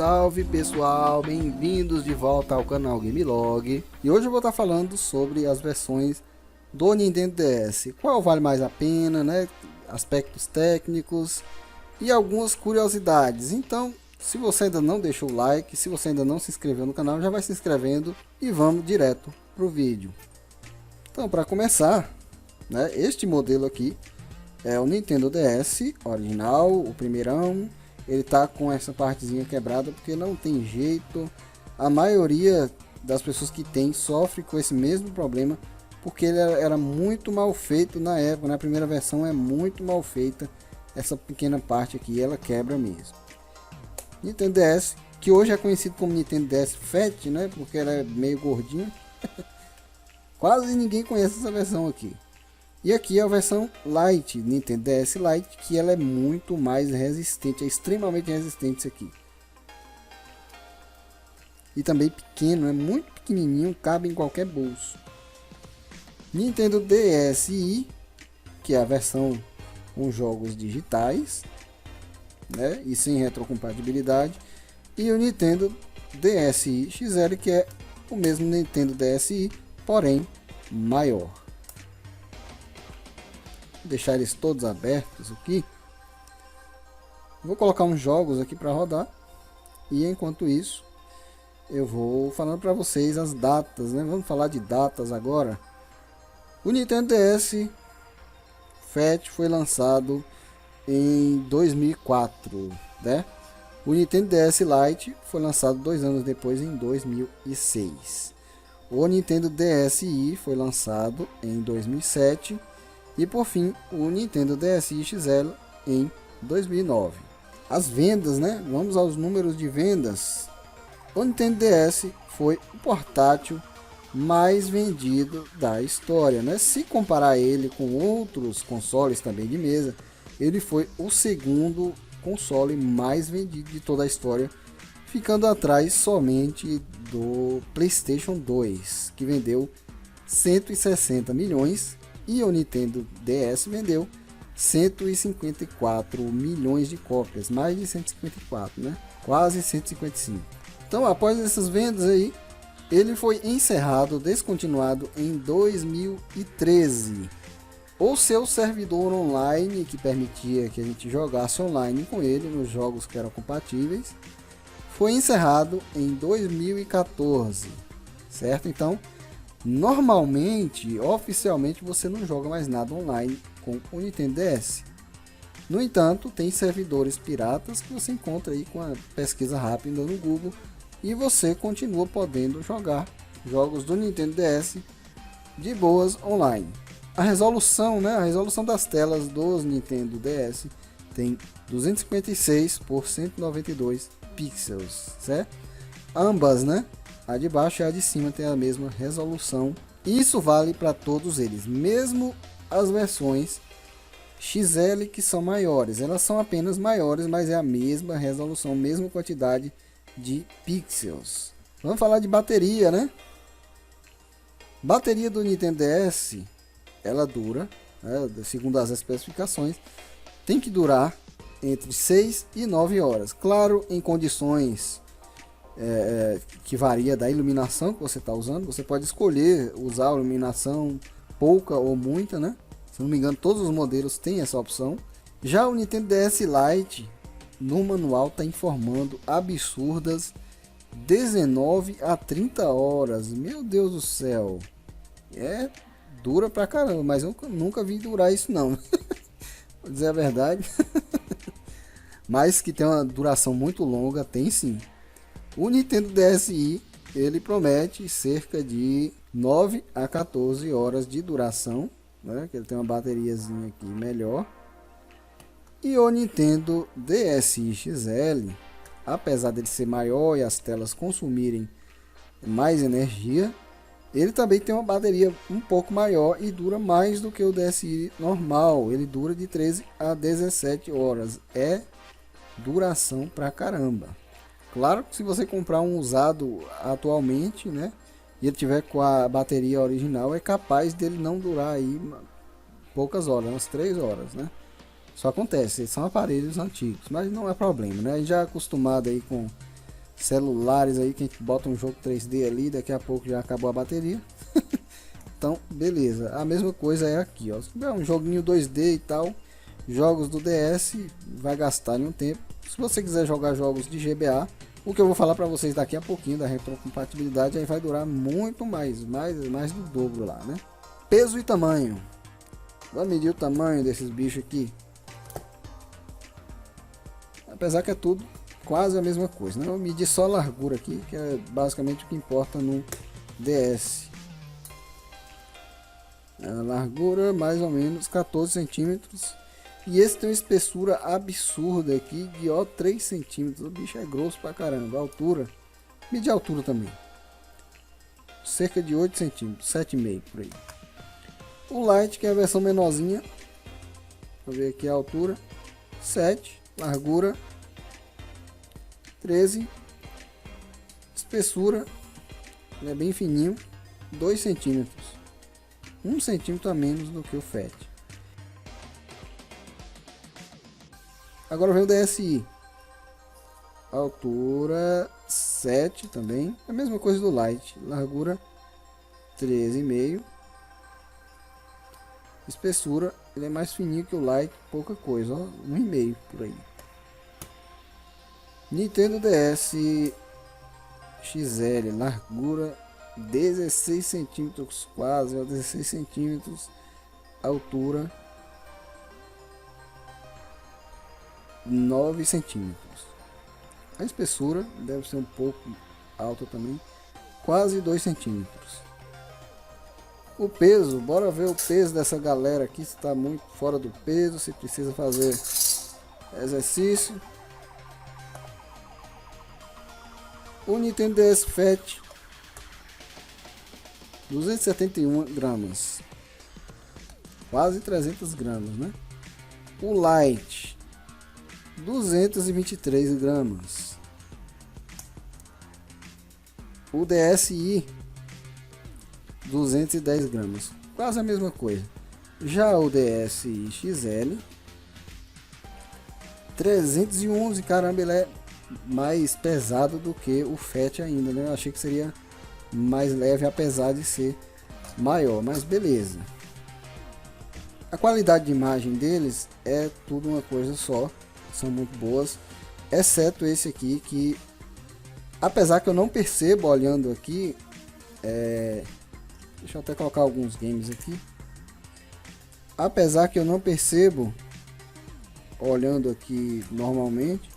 salve pessoal, bem-vindos de volta ao canal Gamelog. E hoje eu vou estar falando sobre as versões do Nintendo DS. Qual vale mais a pena, né? Aspectos técnicos e algumas curiosidades. Então, se você ainda não deixou o like, se você ainda não se inscreveu no canal, já vai se inscrevendo e vamos direto pro vídeo. Então, para começar, né, este modelo aqui é o Nintendo DS original, o primeirão. Ele tá com essa partezinha quebrada porque não tem jeito. A maioria das pessoas que tem sofre com esse mesmo problema, porque ele era muito mal feito na época, né? A primeira versão é muito mal feita. Essa pequena parte aqui, ela quebra mesmo. Nintendo DS, que hoje é conhecido como Nintendo DS Fat, né? Porque ela é meio gordinha. Quase ninguém conhece essa versão aqui. E aqui é a versão Lite, Nintendo DS Lite, que ela é muito mais resistente, é extremamente resistente isso aqui. E também pequeno, é muito pequenininho, cabe em qualquer bolso. Nintendo DSi, que é a versão com jogos digitais, né, e sem retrocompatibilidade. E o Nintendo DSi XL, que é o mesmo Nintendo DSi, porém maior. Deixar eles todos abertos aqui. Vou colocar uns jogos aqui para rodar. E enquanto isso, eu vou falando para vocês as datas, né? Vamos falar de datas agora. O Nintendo DS Fat foi lançado em 2004, né? O Nintendo DS Lite foi lançado 2 anos depois, em 2006. O Nintendo DSi foi lançado em 2007. E por fim, o Nintendo DSi XL em 2009. As vendas, né? Vamos aos números de vendas. O Nintendo DS foi o portátil mais vendido da história, né? Se comparar ele com outros consoles também de mesa, ele foi o segundo console mais vendido de toda a história, ficando atrás somente do PlayStation 2, que vendeu 160 milhões. E o Nintendo DS vendeu 154 milhões de cópias, mais de 154, né? Quase 155. Então, após essas vendas aí, ele foi encerrado, descontinuado em 2013. O seu servidor online, que permitia que a gente jogasse online com ele nos jogos que eram compatíveis, foi encerrado em 2014, certo? Então, normalmente, oficialmente, você não joga mais nada online com o Nintendo DS. No entanto, tem servidores piratas que você encontra aí com a pesquisa rápida no Google e você continua podendo jogar jogos do Nintendo DS de boas online. A resolução, né? A resolução das telas dos Nintendo DS tem 256 por 192 pixels, certo? Ambas, né? A de baixo e a de cima tem a mesma resolução. Isso vale para todos eles, mesmo as versões XL que são maiores. Elas são apenas maiores, mas é a mesma resolução, mesma quantidade de pixels. Vamos falar de bateria, né? Bateria do Nintendo DS, ela dura, né, segundo as especificações, tem que durar entre 6 e 9 horas. Claro, em condições que varia da iluminação que você está usando. Você pode escolher usar a iluminação pouca ou muita, né? Se não me engano, todos os modelos têm essa opção. Já o Nintendo DS Lite, no manual, está informando absurdas 19 a 30 horas. Meu Deus do céu, é dura pra caramba, mas eu nunca vi durar isso não. Vou dizer a verdade. Mas que tem uma duração muito longa, tem sim. O Nintendo DSi, ele promete cerca de 9 a 14 horas de duração, né? Que ele tem uma bateriazinha aqui melhor. E o Nintendo DSi XL, apesar dele ser maior e as telas consumirem mais energia, ele também tem uma bateria um pouco maior e dura mais do que o DSi normal. Ele dura de 13 a 17 horas. É duração pra caramba. Claro que se você comprar um usado atualmente, né, e ele tiver com a bateria original, é capaz dele não durar aí poucas horas, umas 3 horas, né? Só acontece, são aparelhos antigos, mas não é problema, né? A gente já é acostumado aí com celulares aí que a gente bota um jogo 3D ali, daqui a pouco já acabou a bateria. Então, beleza. A mesma coisa é aqui, ó. Se tiver um joguinho 2D e tal, jogos do DS, vai gastar em um tempo. Se você quiser jogar jogos de GBA, o que eu vou falar para vocês daqui a pouquinho da retrocompatibilidade, aí vai durar muito mais do dobro lá, né? Peso e tamanho. Vamos medir o tamanho desses bichos aqui. Apesar que é tudo quase a mesma coisa, né? Eu medi só a largura aqui, que é basicamente o que importa no DS. A largura mais ou menos 14 centímetros. E esse tem uma espessura absurda aqui de 3 centímetros. O bicho é grosso pra caramba. A altura, medir a altura também, cerca de 8 centímetros, 7,5 por aí. O Lite, que é a versão menorzinha, vou ver aqui a altura, 7, largura 13, espessura, ele é bem fininho, 2 centímetros, 1 centímetro a menos do que o Fat. Agora vem o DSi, altura 7 também, a mesma coisa do Lite, largura 13,5, espessura, ele é mais fininho que o Lite, pouca coisa, ó, 1,5 por aí. Nintendo DS XL, largura 16 centímetros quase, 16 centímetros, altura 9 centímetros. A espessura deve ser um pouco alta também, quase 2 centímetros. O peso, bora ver o peso dessa galera aqui, se está muito fora do peso, se precisa fazer exercício. O Nintendo DS Fat, 271 gramas, quase 300 gramas, né? O Lite, 223 gramas. O DSi, 210 gramas, quase a mesma coisa. Já o DSi XL, 311, caramba, ele é mais pesado do que o Fat ainda, né? Eu achei que seria mais leve, apesar de ser maior, mas beleza. A qualidade de imagem deles é tudo uma coisa só, são muito boas, exceto esse aqui que, apesar que eu não percebo olhando aqui, deixa eu até colocar alguns games aqui, apesar que eu não percebo olhando aqui normalmente,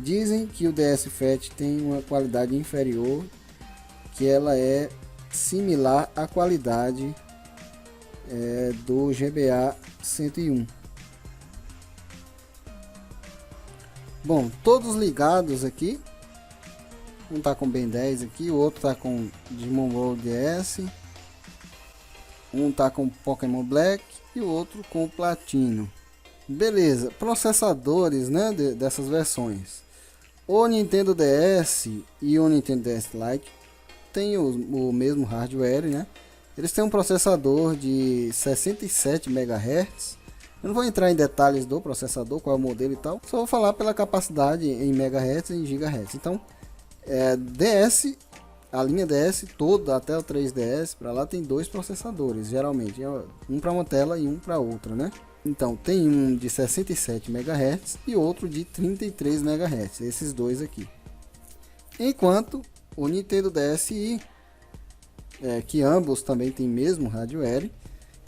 dizem que o DS Fat tem uma qualidade inferior, que ela é similar à qualidade do GBA 101. Bom, todos ligados aqui. Um tá com Ben 10 aqui, o outro tá com Digimon World DS, um tá com Pokémon Black e o outro com Platino. Beleza, processadores, né, dessas versões. O Nintendo DS e o Nintendo DS Lite tem o mesmo hardware, né? Eles têm um processador de 67 MHz. Eu não vou entrar em detalhes do processador, qual é o modelo e tal. Só vou falar pela capacidade em MHz e em GHz. Então, DS, a linha DS toda até o 3DS para lá tem 2 processadores, geralmente. Um para uma tela e um para outra, né? Então, tem um de 67 MHz e outro de 33 MHz, esses dois aqui. Enquanto o Nintendo DSi, que ambos também tem mesmo hardware,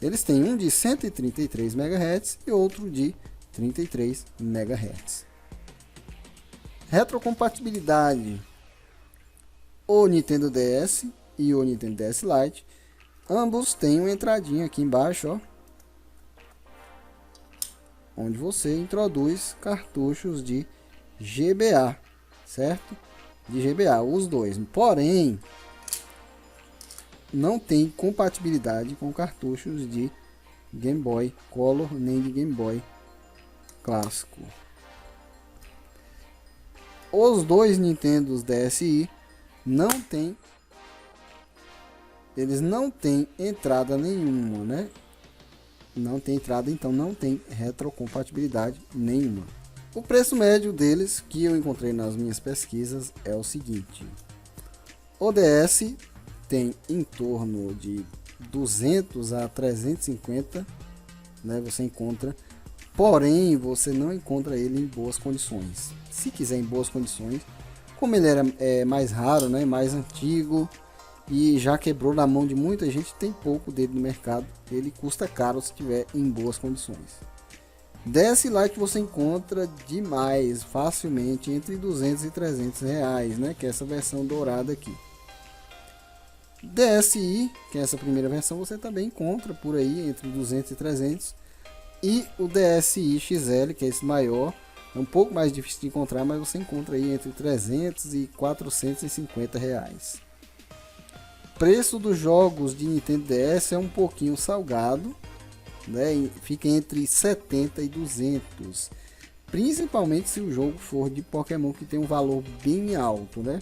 eles têm um de 133 MHz e outro de 33 MHz. Retrocompatibilidade. O Nintendo DS e o Nintendo DS Lite, ambos têm uma entradinha aqui embaixo, ó, onde você introduz cartuchos de GBA, certo? De GBA, os dois. Porém, não tem compatibilidade com cartuchos de Game Boy Color nem de Game Boy clássico. Os dois Nintendos DSi eles não têm entrada nenhuma, né? Não tem entrada, então não tem retrocompatibilidade nenhuma. O preço médio deles que eu encontrei nas minhas pesquisas é o seguinte: o DS tem em torno de 200 a 350, né, você encontra, porém você não encontra ele em boas condições. Se quiser em boas condições, como ele era mais raro, né, mais antigo e já quebrou na mão de muita gente, tem pouco dele no mercado, ele custa caro se tiver em boas condições. DS Lite você encontra demais, facilmente, entre 200 e 300 reais, né, que é essa versão dourada aqui. DSi, que é essa primeira versão, você também encontra por aí entre 200 e 300. E o DSi XL, que é esse maior, é um pouco mais difícil de encontrar, mas você encontra aí entre 300 e 450 reais. Preço dos jogos de Nintendo DS é um pouquinho salgado, né? Fica entre 70 e 200, principalmente se o jogo for de Pokémon, que tem um valor bem alto, né?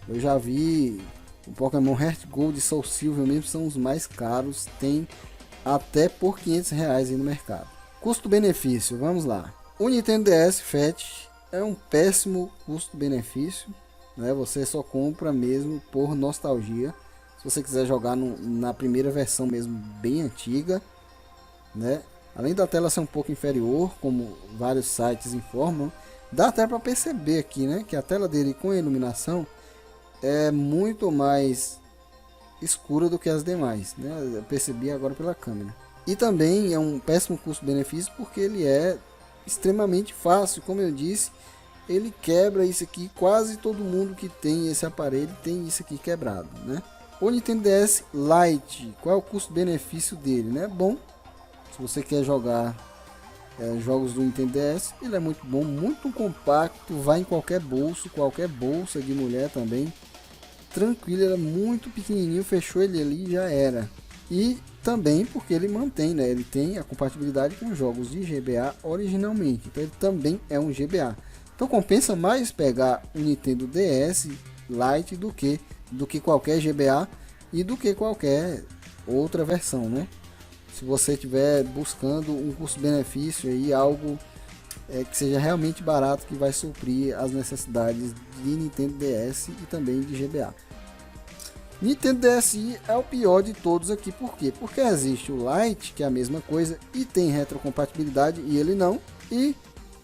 Eu já vi o Pokémon Heart Gold e Soul Silver mesmo, são os mais caros, tem até por 500 reais aí no mercado. Custo-benefício, vamos lá. O Nintendo DS Fat é um péssimo custo-benefício, né? Você só compra mesmo por nostalgia. Se você quiser jogar na primeira versão mesmo, bem antiga, né? Além da tela ser um pouco inferior, como vários sites informam, dá até para perceber aqui, né, que a tela dele com a iluminação é muito mais escura do que as demais, né? Eu percebi agora pela câmera. E também é um péssimo custo-benefício porque ele é extremamente fácil, como eu disse, ele quebra isso aqui. Quase todo mundo que tem esse aparelho tem isso aqui quebrado, né? O Nintendo DS Lite, qual é o custo-benefício dele, né? Bom, se você quer jogar jogos do Nintendo DS, ele é muito bom, muito compacto, vai em qualquer bolsa de mulher também, tranquilo, ele é muito pequenininho, fechou ele ali e já era. E também porque ele mantém, né, ele tem a compatibilidade com jogos de GBA originalmente, então ele também é um GBA. Então compensa mais pegar o Nintendo DS Lite do que qualquer GBA e do que qualquer outra versão, né? Se você estiver buscando um custo-benefício aí, algo que seja realmente barato, que vai suprir as necessidades de Nintendo DS e também de GBA. Nintendo DSi é o pior de todos aqui, por quê? Porque existe o Lite, que é a mesma coisa e tem retrocompatibilidade, e ele não, e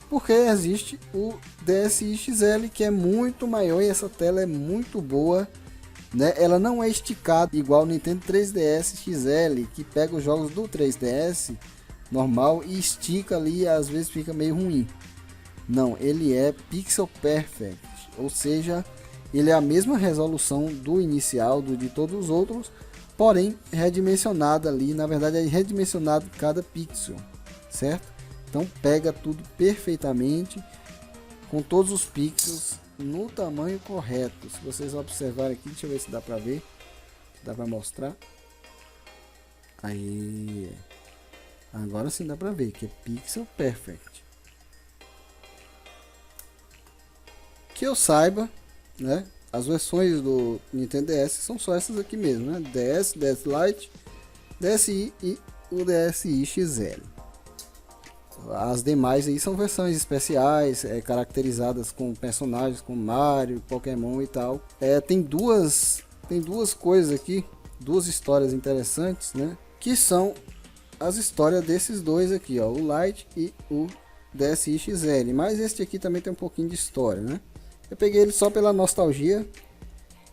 porque existe o DSi XL, que é muito maior e essa tela é muito boa, né? Ela não é esticada igual o Nintendo 3DS XL, que pega os jogos do 3DS normal e estica ali, às vezes fica meio ruim. Não, ele é pixel perfect, ou seja, ele é a mesma resolução do inicial, de todos os outros, porém redimensionada ali, na verdade é redimensionado cada pixel, certo? Então pega tudo perfeitamente, com todos os pixels no tamanho correto. Se vocês observarem aqui, deixa eu ver se dá pra ver, dá pra mostrar. Aí, agora sim dá pra ver que é pixel perfect. Que eu saiba, né, as versões do Nintendo DS são só essas aqui mesmo, né? DS, DS Lite, DSi e o DSi XL. As demais aí são versões especiais, caracterizadas com personagens como Mario, Pokémon e tal. Tem duas coisas aqui, duas histórias interessantes, né? Que são as histórias desses dois aqui, ó, o Lite e o DSi XL. Mas este aqui também tem um pouquinho de história, né? Eu peguei ele só pela nostalgia,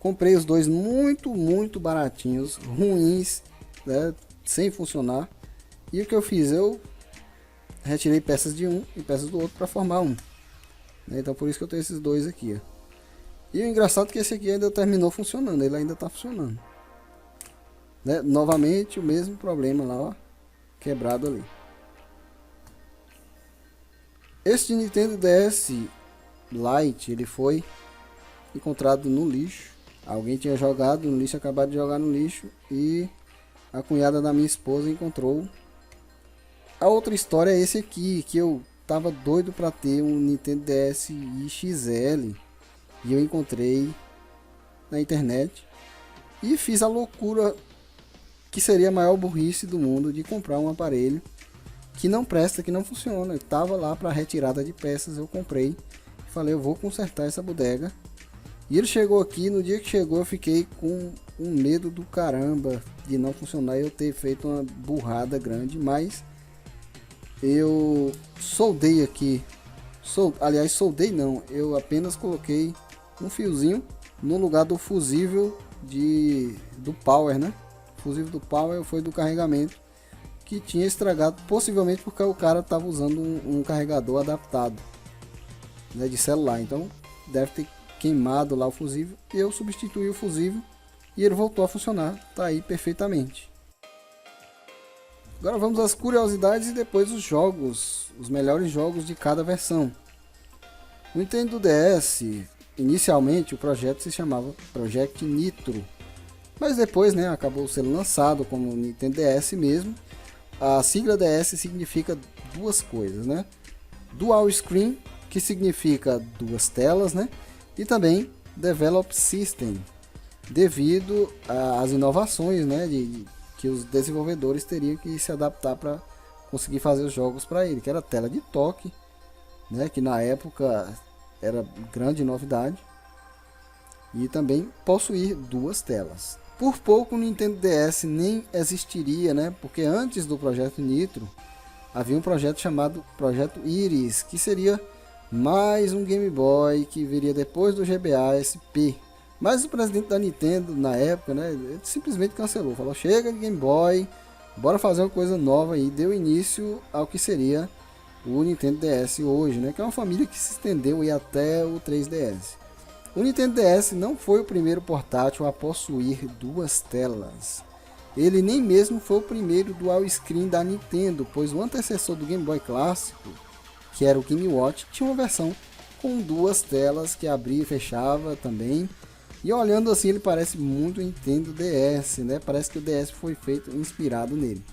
comprei os dois muito baratinhos, ruins, né? Sem funcionar. E o que eu fiz? Eu retirei peças de um e peças do outro para formar um, né? Então por isso que eu tenho esses dois aqui, ó. E o engraçado é que esse aqui ainda terminou funcionando, ele ainda está funcionando, né? Novamente o mesmo problema lá, ó, quebrado ali. Este Nintendo DS Lite, ele foi encontrado no lixo. Alguém tinha jogado no lixo, acabado de jogar no lixo, e a cunhada da minha esposa encontrou. A outra história é esse aqui, que eu tava doido para ter um Nintendo DSi XL e eu encontrei na internet e fiz a loucura que seria a maior burrice do mundo de comprar um aparelho que não presta, que não funciona. Eu tava lá para retirada de peças, eu comprei. Falei, eu vou consertar essa bodega. E ele chegou aqui, no dia que chegou eu fiquei com um medo do caramba de não funcionar e eu ter feito uma burrada grande, mas eu soldei aqui. Aliás, soldei não, eu apenas coloquei um fiozinho no lugar do fusível do power, né? O fusível do power foi do carregamento, que tinha estragado, possivelmente porque o cara estava usando um carregador adaptado, né, de celular. Então deve ter queimado lá o fusível. Eu substituí o fusível e ele voltou a funcionar. Tá aí perfeitamente. Agora vamos às curiosidades e depois os jogos, os melhores jogos de cada versão. No Nintendo DS, inicialmente o projeto se chamava Project Nitro, mas depois, né, acabou sendo lançado como Nintendo DS mesmo. A sigla DS significa duas coisas, né? Dual Screen, que significa duas telas, né? E também Develop System, devido às inovações, né, que os desenvolvedores teriam que se adaptar para conseguir fazer os jogos para ele, que era tela de toque, né, que na época era grande novidade, e também possuir duas telas. Por pouco o Nintendo DS nem existiria, né? Porque antes do Projeto Nitro havia um projeto chamado Projeto Iris, que seria mais um Game Boy que viria depois do GBA SP. Mas o presidente da Nintendo na época, né, ele simplesmente cancelou, falou: chega de Game Boy, bora fazer uma coisa nova aí. Deu início ao que seria o Nintendo DS hoje, né? Que é uma família que se estendeu aí até o 3DS. O Nintendo DS não foi o primeiro portátil a possuir duas telas. Ele nem mesmo foi o primeiro dual screen da Nintendo, pois o antecessor do Game Boy clássico, que era o Game Watch, tinha uma versão com duas telas que abria e fechava também. E olhando assim, ele parece muito o Nintendo DS, né? Parece que o DS foi feito inspirado nele.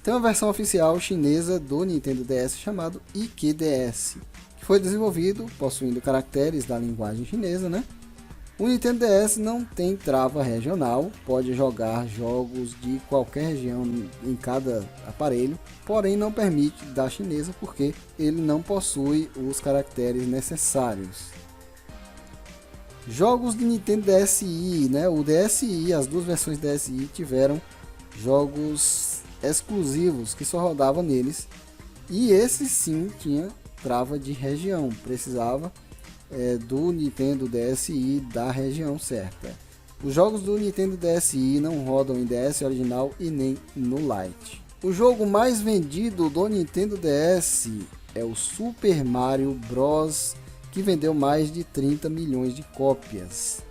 Tem uma versão oficial chinesa do Nintendo DS chamado IQDS, que foi desenvolvido possuindo caracteres da linguagem chinesa, né? O Nintendo DS não tem trava regional, pode jogar jogos de qualquer região em cada aparelho, porém não permite da chinesa porque ele não possui os caracteres necessários. Jogos de Nintendo DSi, né? O DSi, as duas versões DSi tiveram jogos exclusivos que só rodavam neles, e esse sim tinha trava de região, precisava do Nintendo DSi da região certa. Os jogos do Nintendo DSi não rodam em DS original e nem no Lite. O jogo mais vendido do Nintendo DS é o Super Mario Bros, que vendeu mais de 30 milhões de cópias.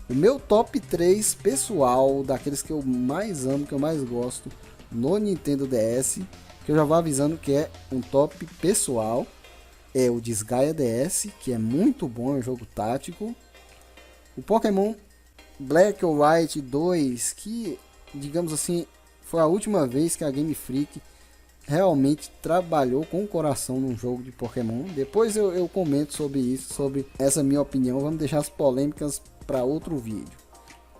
O meu top 3 pessoal, daqueles que eu mais amo, que eu mais gosto no Nintendo DS, que eu já vou avisando que é um top pessoal, é o Disgaea DS, que é muito bom, é um jogo tático. O Pokémon Black or White 2, que, digamos assim, foi a última vez que a Game Freak realmente trabalhou com o coração num jogo de Pokémon. Depois eu comento sobre isso, sobre essa minha opinião. Vamos deixar as polêmicas para outro vídeo.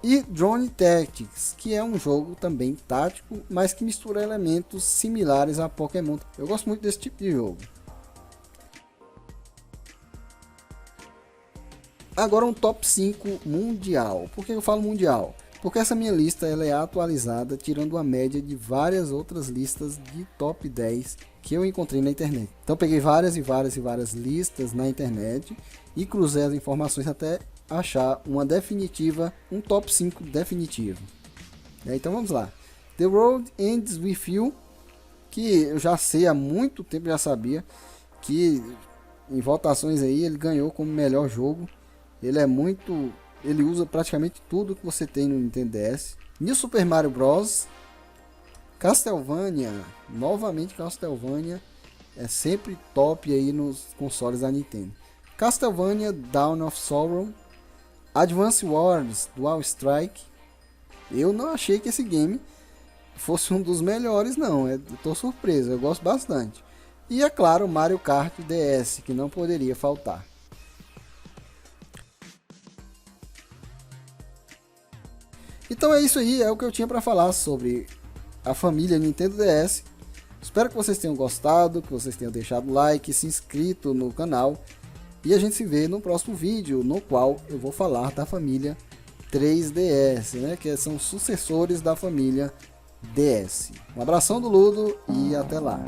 E Drone Tactics, que é um jogo também tático, mas que mistura elementos similares a Pokémon. Eu gosto muito desse tipo de jogo. Agora um top 5 mundial. Por que eu falo mundial? Porque essa minha lista ela é atualizada tirando uma média de várias outras listas de top 10 que eu encontrei na internet. Então peguei várias listas na internet e cruzei as informações até achar uma definitiva, um top 5 definitivo. Então vamos lá. The Road Ends With You, que eu já sei há muito tempo, já sabia que em votações aí ele ganhou como melhor jogo. Ele usa praticamente tudo que você tem no Nintendo DS. New Super Mario Bros, Castlevania, novamente Castlevania é sempre top aí nos consoles da Nintendo. Castlevania Dawn of Sorrow, Advance Wars Dual Strike. Eu não achei que esse game fosse um dos melhores não, eu tô surpreso, eu gosto bastante. E é claro, Mario Kart DS, que não poderia faltar. Então é isso aí, é o que eu tinha para falar sobre a família Nintendo DS. Espero que vocês tenham gostado, que vocês tenham deixado like, se inscrito no canal. E a gente se vê no próximo vídeo, no qual eu vou falar da família 3DS, né, que são sucessores da família DS. Um abração do Ludo e até lá.